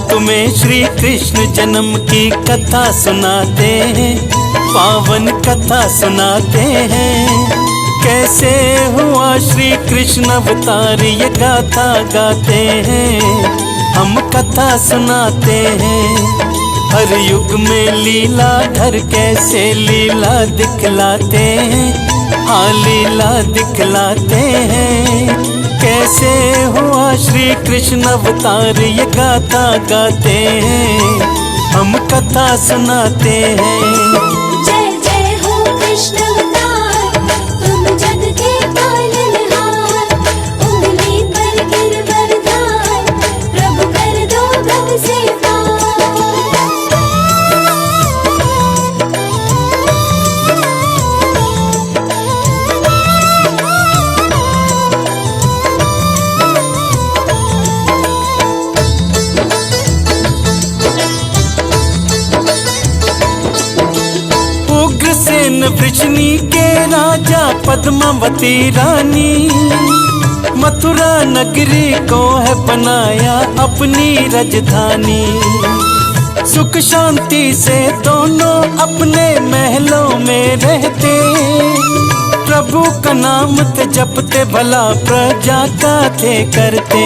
तुम्हें श्री कृष्ण जन्म की कथा सुनाते हैं, पावन कथा सुनाते हैं। कैसे हुआ श्री कृष्ण अवतार ये गाथा गाते हैं, हम कथा सुनाते हैं। हर युग में लीला धर कैसे लीला दिखलाते हैं, हाँ लीला दिखलाते हैं। कैसे हुआ श्री कृष्ण अवतार ये गाथा गाते हैं, हम कथा सुनाते हैं। जय जय हो कृष्ण अवतार, तुम जग के पालनहार। उंगली पर गिरवरधार, प्रभु कर दो भव से वृषणी के राजा पद्मावती रानी, मथुरा नगरी को है बनाया अपनी राजधानी। सुख शांति से दोनों अपने महलों में रहते, प्रभु का नाम थे जपते, भला प्रजा का थे करते।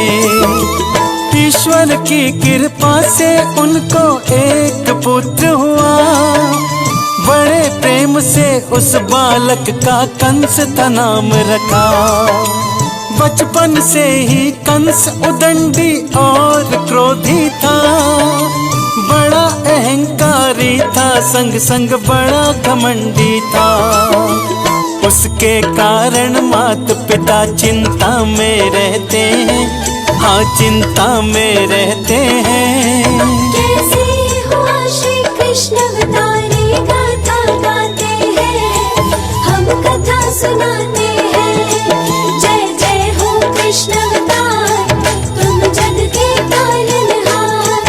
ईश्वर की कृपा से उनको एक पुत्र हुआ, बड़े प्रेम से उस बालक का कंस था नाम रखा। बचपन से ही कंस उदंडी और क्रोधी था, बड़ा अहंकारी था, संग संग बड़ा घमंडी था। उसके कारण माता पिता चिंता में रहते हैं, हाँ चिंता में रहते हैं। कैसे हुआ श्री कृष्ण अवतार गाथा गाते हैं, हम कथा सुनाते हैं। जय जय हो कृष्ण अवतार, तुम जग के पालनहार।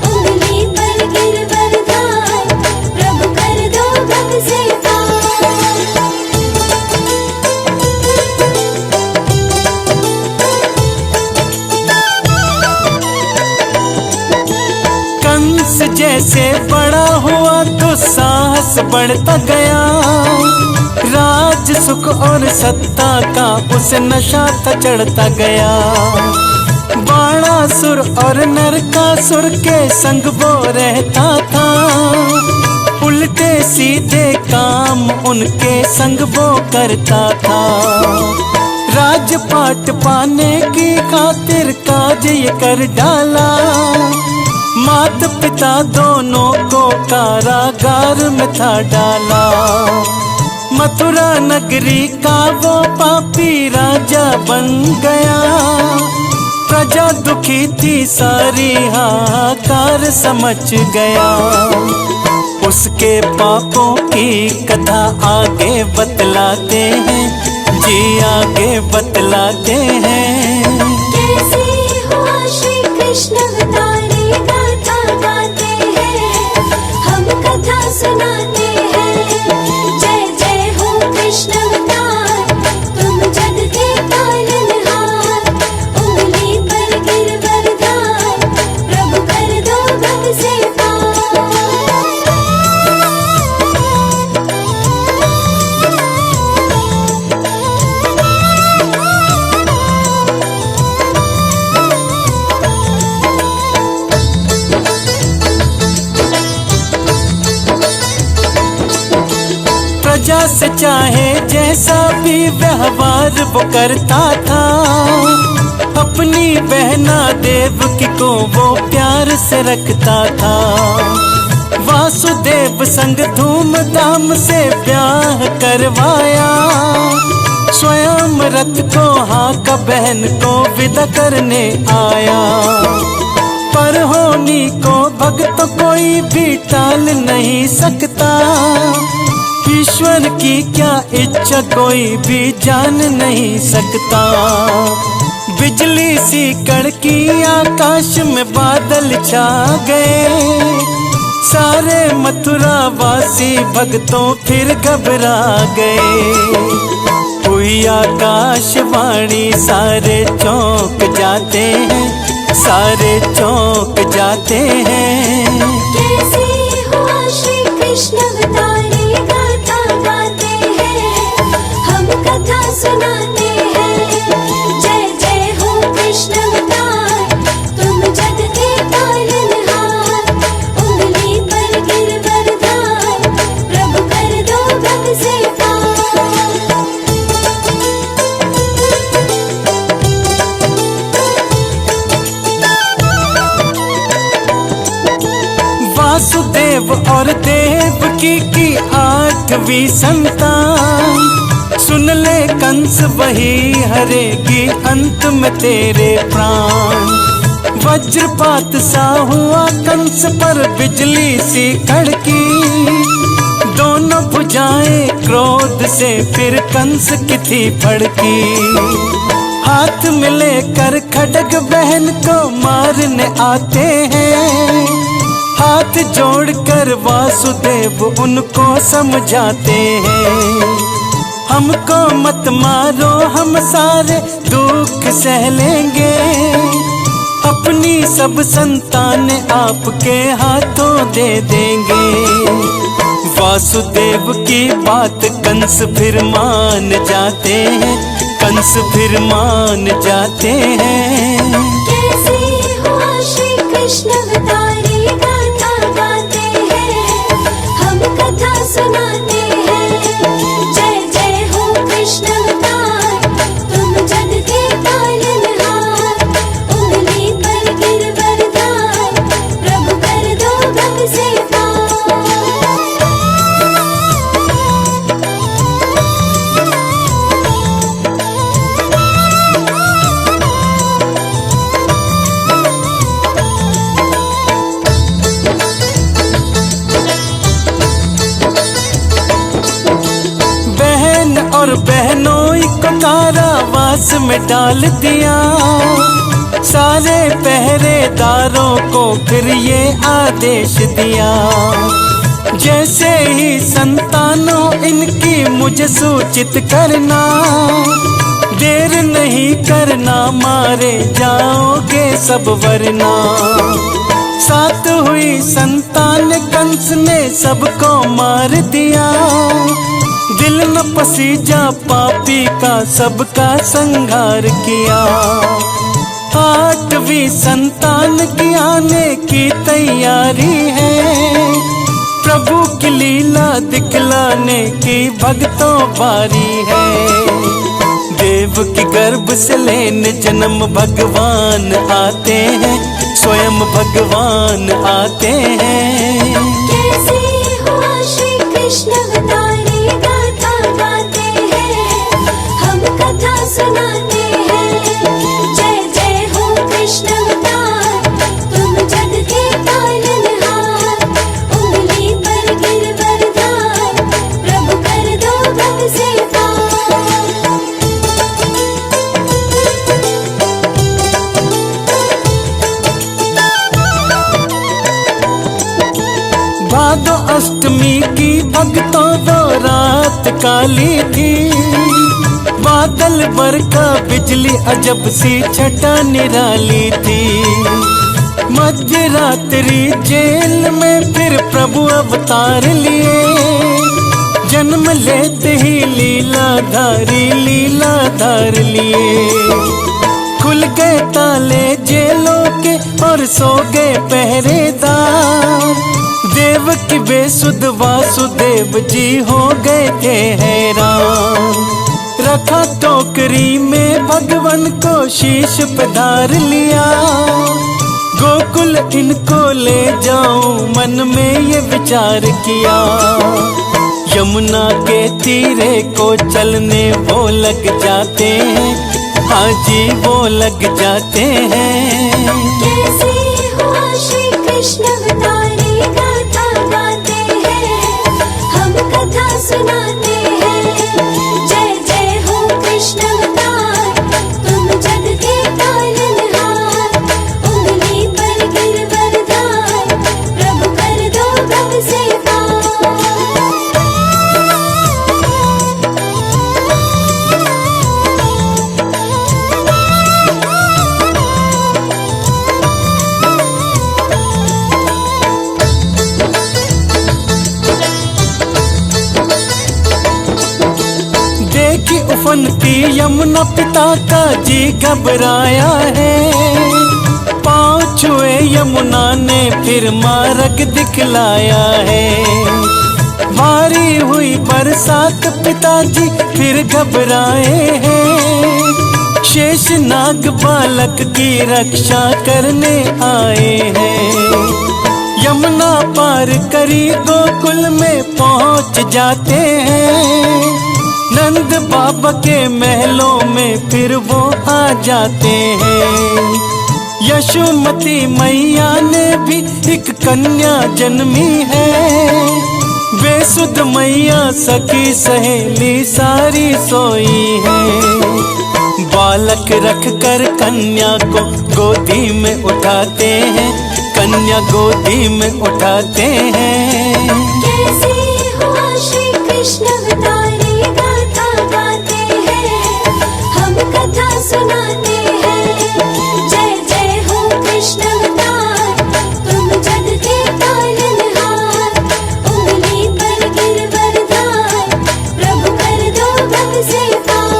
उंगली पर गिरवरधार, प्रभु कर दो भव से कंस जैसे बड़ा हुआ तो साहस बढ़ता गया, राज सुख और सत्ता का उसे नशा था चढ़ता गया। बाणासुर और नरकासुर के संग वो रहता था, उल्टे सीधे काम उनके संग वो करता था। राजपाट पाने की खातिर काज ये कर डाला, माता पिता दोनों को कारागार में था डाला। मथुरा नगरी का वो पापी राजा बन गया, प्रजा दुखी थी सारी हाहाकार समझ गया। उसके पापों की कथा आगे बतलाते हैं, जी आगे बतलाते हैं। कैसे हुआ श्री कृष्ण अवतार गाथा गाते हैं, हम कथा सुनाते हैं। जय जय हो कृष्ण अवतार, तुम जग के पालनहार। उंगली पर गिरवरधार, प्रभु कर दो भव से प्रजा से चाहे जैसा भी व्यवहार वो करता था, अपनी बहना देवकी को वो प्यार से रखता था। वासुदेव संग धूमधाम से ब्याह करवाया, स्वयं रथ को हाका बहन को विदा करने आया। पर होनी को भक्त कोई भी टाल नहीं सकता, ईश्वर की क्या इच्छा कोई भी जान नहीं सकता। बिजली सी कड़की आकाश में बादल छा गए, सारे मथुरा वासी भक्तों फिर घबरा गए। हुई आकाशवाणी सारे चौंक जाते हैं, सारे चौंक जाते हैं। कैसे हुआ श्री कृष्ण अवतारी गाथा गाते हैं, हम कथा सुनाते हैं। जय जय हो कृष्ण अवतार, तुम जग के पालनहार। उंगली पर गिरवरदार, प्रभु कर दो भव से पार। वासुदेव और देवकी की 8वीं संतान, सुन ले कंस वही हरेगी अंत में तेरे प्राण। वज्रपात सा हुआ कंस पर बिजली सी कड़की, दोनों भुजाएं क्रोध से फिर कंस की थी फड़की। हाथ में लेकर खड्ग बहन को मारने आते हैं, हाथ जोड़कर वासुदेव उनको समझाते हैं। हमको मत मारो, हम सारे दुख सह लेंगे, अपनी सब संतान आपके हाथों दे देंगे। वासुदेव की बात कंस फिर मान जाते हैं, कंस फिर मान जाते हैं। कैसे हुआ श्री कृष्ण अवतारी गाथा गाते हैं, हम कथा सुनाते हैं। जय जय हो कृष्ण अवतार, तुम जग के पालनहार। उंगली पर गिरवरदार, प्रभु कर दो भव से पार। और बहनों को कारावास में डाल दिया, सारे पहरेदारों को फिर ये आदेश दिया। जैसे ही संतानों इनकी मुझे सूचित करना, देर नहीं करना, मारे जाओगे सब वरना। 7 हुई संतान कंस ने सबको मार दिया, दिल न पसीजा पापी का सबका संहार किया। 8वीं संतान की आने की तैयारी है, प्रभु की लीला दिखलाने की भक्तों बारी है। देव की गर्भ से लेने जन्म भगवान आते हैं, स्वयं भगवान आते हैं। कैसे हुआ श्री कृष्ण अवतारी गाथा गाते हैं, हम कथा सुनाते हैं। जय जय हो कृष्ण अवतार, तुम जग के पालनहार। उंगली पर गिरवरदार, प्रभु कर दो भव से पार। भादो अष्टमी की भक्तों दो रात काली थी, बादल बरखा बिजली अजब सी छटा निराली थी। मध्य रात्रि जेल में फिर प्रभु अवतार लिए, जन्म लेते ही लीलाधार लिए। खुल गए ताले जेलों के और सो गए पहरेदार, देव की बेसुध वासुदेव जी हो गए थे हैरान। रखा टोकरी में भगवान को शीश पे धार लिया, गोकुल इनको ले जाऊं मन में ये विचार किया। यमुना के तीरे को चलने वो लग जाते हैं, हाँ जी वो लग जाते हैं। कैसे हुआ श्री कृष्ण अवतारी गाथा गाते हैं, हम कथा सुनाते हैं। जय जय हो कृष्ण अवतार, तुम जग के पालनहार। उंगली पर गिरवरदार, प्रभु कर दो भव से पार। उफनती यमुना पिता का जी घबराया है। पाँव छुए यमुना ने फिर मार्ग दिखलाया है। भारी हुई बरसात पिताजी फिर घबराए हैं। शेष नाग बालक की रक्षा करने आए हैं। यमुना पार करी गोकुल में पहुंच जाते हैं। नंद बाबा के महलों में फिर वो आ जाते हैं। यशोमती मैया ने भी एक कन्या जन्मी है। बेसुध मैया सखी सहेली सारी सोई है। बालक रख कर कन्या को गोदी में उठाते हैं। कन्या गोदी में उठाते हैं। कैसे हुआ श्री कृष्ण अवतारी गाथा गाते हैं, हम कथा सुनाते हैं। जय जय हो कृष्ण अवतार, तुम जग के पालनहार। उंगली पर गिरवरदार, प्रभु कर दो भव से पार।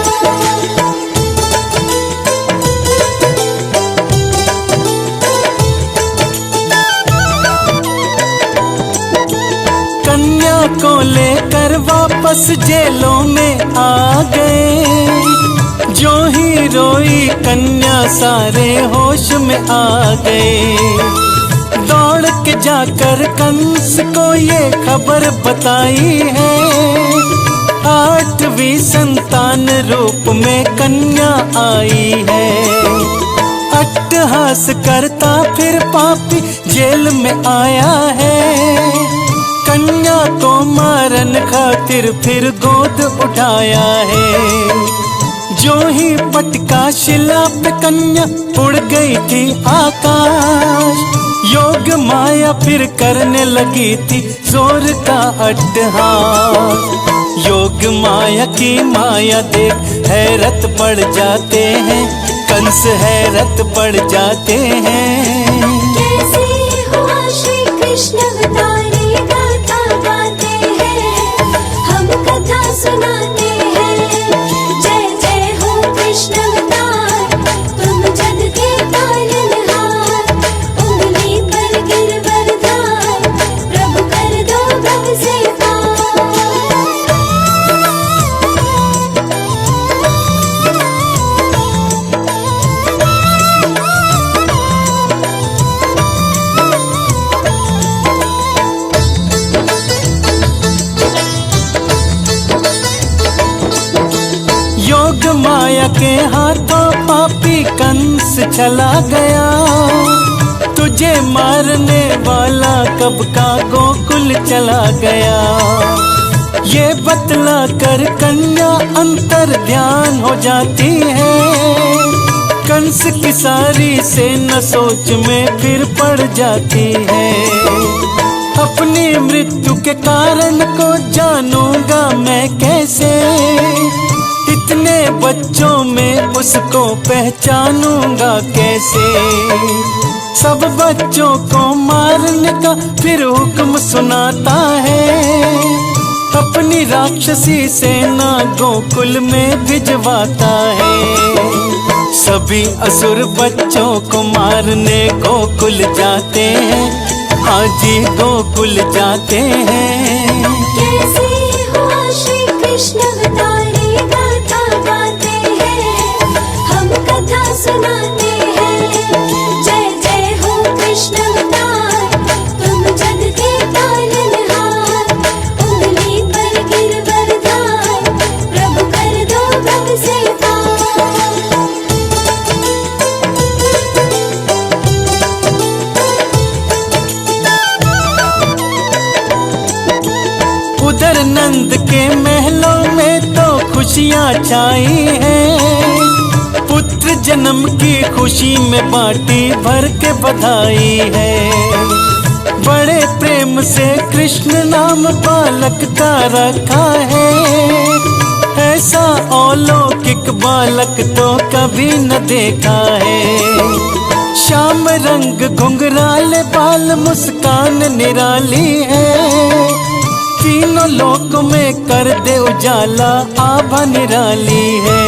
कन्या को लेकर वापस जेलों में आ गए। जो ही रोई कन्या सारे होश में आ गए। दौड़ के जाकर कंस को ये खबर बताई है। 8वीं संतान रूप में कन्या आई है। अट्टहास करता फिर पापी जेल में आया है। कन्या को मारन खातिर फिर गोद उठाया है। जो ही पटका शिला पे कन्या उड़ गई थी आकाश। योग माया फिर करने लगी थी जोर का अट्टहास। योग माया की माया देख हैरत पड़ जाते हैं। कंस हैरत पड़ जाते हैं। कैसे हुआ श्री कृष्ण अवतारी गाथा गाते हैं, हम कथा सुनाते हैं। जय जय हो कृष्ण अवतार, तुम जग के पालनहार। उंगली पर गिरवरदार, प्रभु कर दो भव से पार। योग माया के हाथों पापी कंस चला गया। तुझे मारने वाला कब का गोकुल चला गया। ये बतला कर कन्या अंतर ध्यान हो जाती है। कंस की सारी सेना सोच में फिर पड़ जाती है। अपनी मृत्यु के कारण को जानूंगा मैं कैसे। इतने बच्चों में उसको पहचानूंगा कैसे। सब बच्चों को मारने का फिर हुक्म सुनाता है। अपनी राक्षसी सेना गोकुल में भिजवाता है। सभी असुर बच्चों को मारने गोकुल जाते हैं। हाँ जी गोकुल जाते हैं। कैसे हुआ श्री कृष्ण अवतारी गाथा गाते हैं, हम कथा सुनाते हैं। जय जय हो कृष्ण अवतार, तुम जग के पालनहार। उंगली पर गिरवरदार, प्रभु कर दो भव से पार। उधर नंद के महलों में तो खुशियाँ छाई हैं। पुत्र जन्म की खुशी में बाटी भर के बधाई है। बड़े प्रेम से कृष्ण नाम बालक का रखा है। ऐसा अलौकिक बालक तो कभी न देखा है। श्याम रंग घुंघराले बाल मुस्कान निराली है। तीनों तीनों लोक में कर दे उजाला, आभा निराली है।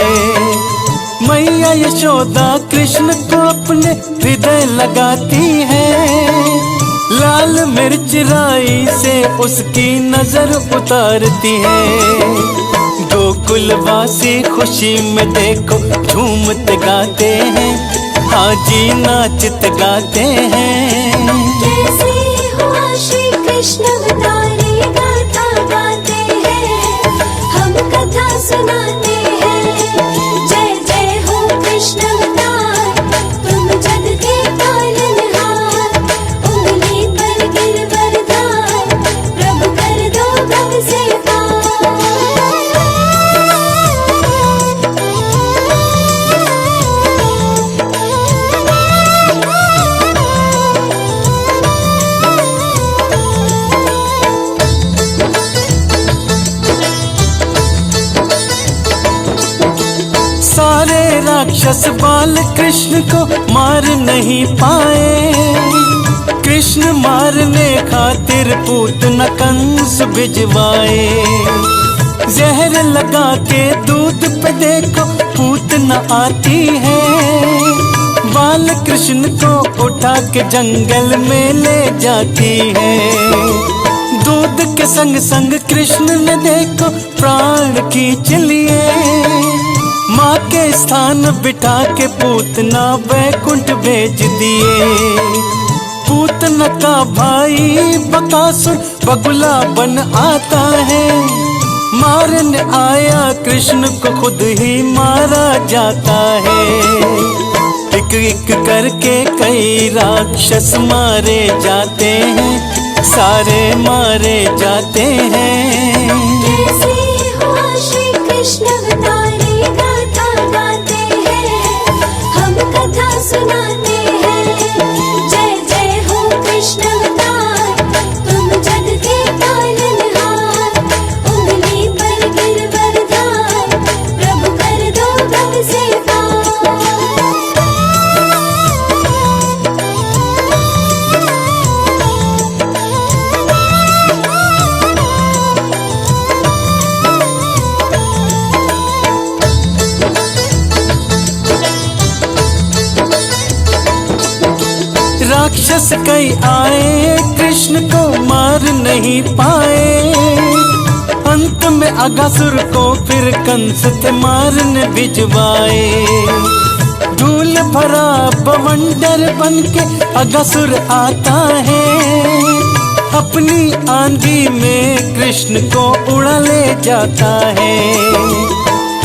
मैया यशोदा कृष्ण को अपने हृदय लगाती है, लाल मिर्च राई से उसकी नजर उतारती है। गोकुलवासी खुशी में देखो झूमते गाते हैं, हाजी नाचते गाते हैं। कैसे हुआ श्री कृष्ण अवतारे, गाथा गाते हैं, हम कथा सुनाते हैं। जय जय हो कृष्ण अवतार, तुम जग के पालनहार। उंगली पर गिरवरधार, प्रभु कर दो भव से सारे राक्षस बाल कृष्ण को मार नहीं पाए, कृष्ण मारने खातिर पूतना कंस भिजवाए। जहर लगा के दूध पे देखो पूतना आती है, बाल कृष्ण को उठा के जंगल में ले जाती है। दूध के संग संग कृष्ण ने देखो प्राण खींच लिए, माँ के स्थान बिठा के पूतना वैकुंठ भेज दिए। पूतना का भाई बकासुर बगुला बन आता है, मारने आया कृष्ण को खुद ही मारा जाता है। एक एक करके कई राक्षस मारे जाते हैं, सारे मारे जाते हैं। कैसे हुआ श्री कृष्ण अवतारे, गाथा गाते हैं, हम कथा सुनाते हैं। जय जय हो कृष्ण अवतार, तुम जग के पालनहार। उंगली पर गिरवरधार, प्रभु कर दो भव से राक्षस कई आए कृष्ण को मार नहीं पाए, अंत में अगासुर को फिर कंस थे मारने भिजवाए। धूल भरा बवंडर बन के अगासुर आता है, अपनी आंधी में कृष्ण को उड़ा ले जाता है।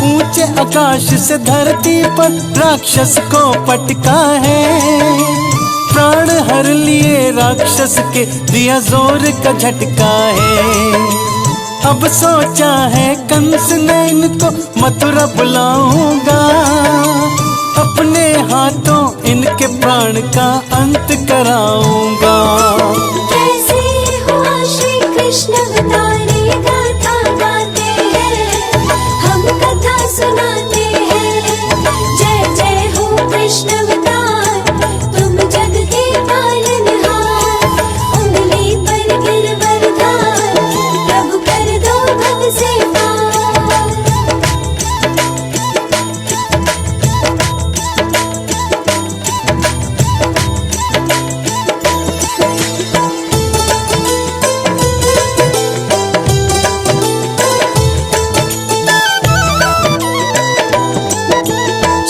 ऊंचे आकाश से धरती पर राक्षस को पटका है, प्राण हर लिए राक्षस के दिया जोर का झटका है। अब सोचा है कंस ने इनको मथुरा बुलाऊंगा, अपने हाथों इनके प्राण का अंत कराऊंगा। कैसे हुआ श्री कृष्ण अवतारे, गाथा गाते हैं, हम कथा सुनाते हैं। जय जय हो कृष्ण अवतार, तुम जग के पालनहार। उंगली पर गिरवरधार, प्रभु कर दो भव से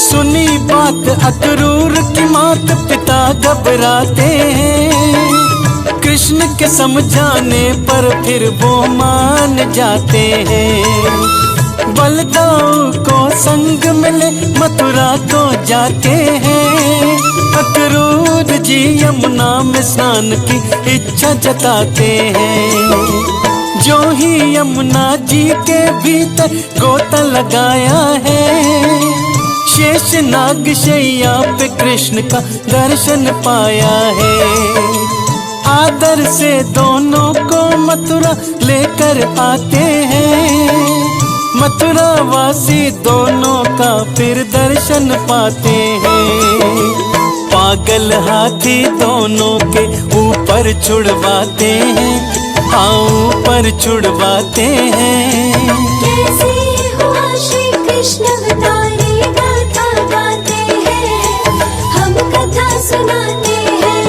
सुनी बात अक्रूर की, मात पिता घबराते हैं, कृष्ण के समझाने पर फिर वो मान जाते हैं। बलदाऊ को संग मिले मथुरा को जाते हैं, अक्रूर जी यमुना में स्नान की इच्छा जताते हैं। जो ही यमुना जी के भीतर गोता लगाया है, शेष नाग शैया पे कृष्ण का दर्शन पाया है। आदर से दोनों को मथुरा लेकर आते हैं, मथुरा वासी दोनों का फिर दर्शन पाते हैं। पागल हाथी दोनों के ऊपर छुड़वाते हैं, पाँव पर छुड़वाते हैं। कैसे हुआ श्री कृष्ण अवतारी गाथा गाते हैं, हम कथा सुनाते हैं।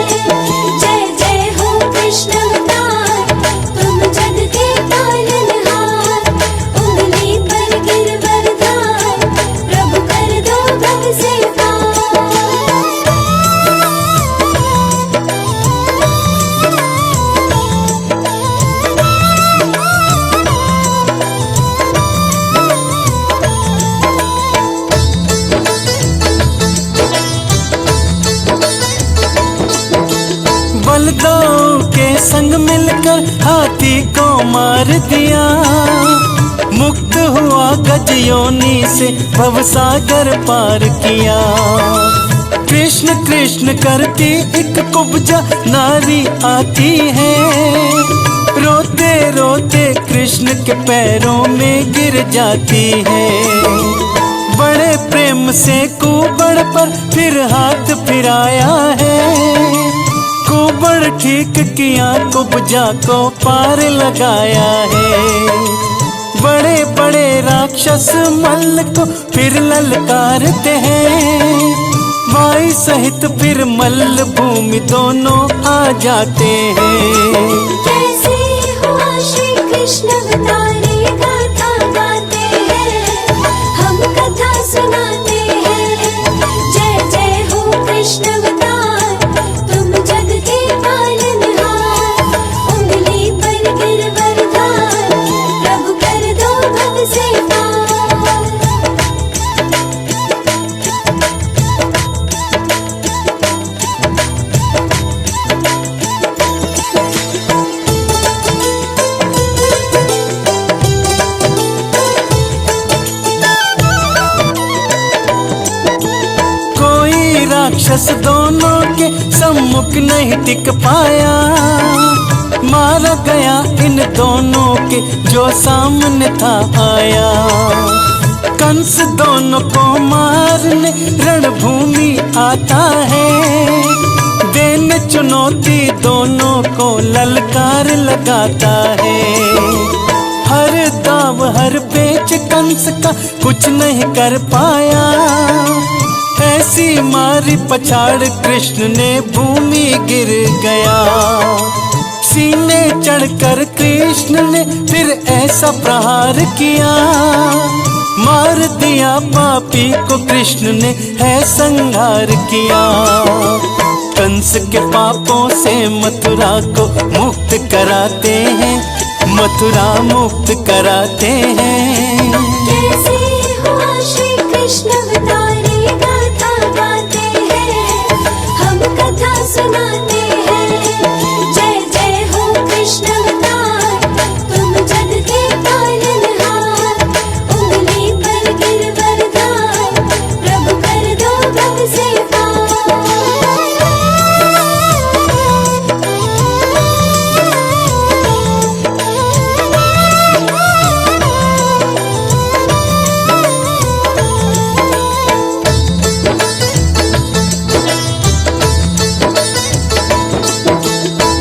जय जय हो कृष्ण अवतार, तुम जग के पालनहार। उंगली पर गिरवरधार, प्रभु कर दो भव से पार। बलदाऊ के संग मिलकर हाथी को मार दिया, मुक्त हुआ गज योनि से भवसागर पार किया। कृष्ण कृष्ण करती एक कुब्जा नारी आती है, रोते रोते कृष्ण के पैरों में गिर जाती है। बड़े प्रेम से कुबड़ पर फिर हाथ फिराया है, कुबड़ ठीक किया कुब्जा को पार लगाया है। बड़े बड़े राक्षस मल्ल को फिर ललकारते हैं, भाई सहित फिर मल्ल भूमि दोनों आ जाते हैं। कैसे हुआ श्री कृष्ण अवतारी गाथा गाते हैं, हम कथा सुनाते हैं। जय जय हो कृष्ण अवतार, तुम जग के पालनहार। उंगली पर गिरवरधार, प्रभु कर दो भव से पार। कोई राक्षस दोनों के सम्मुख नहीं टिक पाया, मारा गया इन दोनों के जो सामने था आया। कंस दोनों को मारने रणभूमि आता है, देने चुनौती दोनों को ललकार लगाता है। हर दाव हर पेच कंस का कुछ नहीं कर पाया, ऐसी मारी पछाड़ कृष्ण ने भूमि गिर गया। सीने चढ़कर कृष्ण ने फिर ऐसा प्रहार किया, मार दिया पापी को कृष्ण ने है संहार किया। कंस के पापों से मथुरा को मुक्त कराते हैं, मथुरा मुक्त कराते हैं। कैसे हुआ श्री कृष्ण अवतारी गाथा गाते हैं, हम कथा सुनाते हैं। जय जय हो कृष्ण अवतार, तुम जग के पालनहार। उंगली पर गिरवरधार, प्रभु कर दो भव से पार।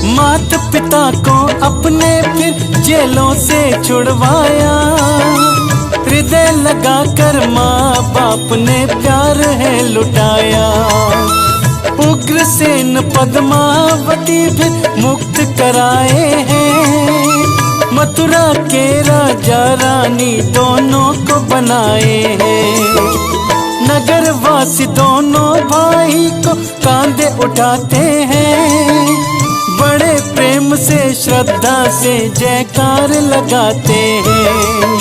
माता पिता को अपने फिर जेलों से छुड़वाया, हृदय लगाकर माँ बाप ने प्यार है लुटाया। उग्रसेन पद्मावती फिर मुक्त कराए हैं, मथुरा के राजा रानी दोनों को बनाए हैं। नगर वासी दोनों भाई को कांधे उठाते हैं, बड़े प्रेम से श्रद्धा से जयकार लगाते हैं।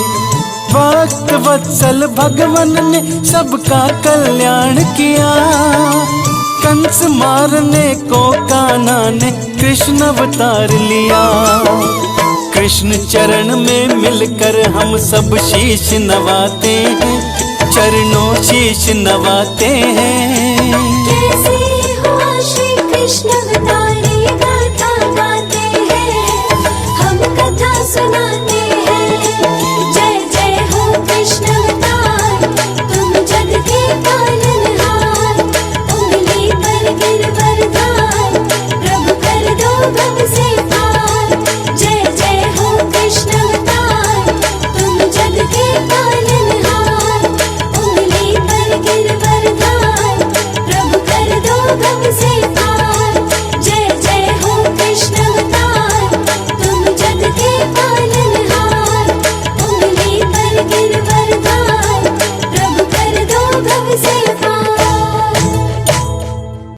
भक्त वत्सल भगवान ने सबका कल्याण किया, कंस मारने को कान्हा ने कृष्ण अवतार लिया। कृष्ण चरण में मिलकर हम सब शीश नवाते हैं, चरणों शीश नवाते हैं। कैसे हुआ श्री कृष्ण अवतारी गाथा गाते हैं, हम कथा सुनाते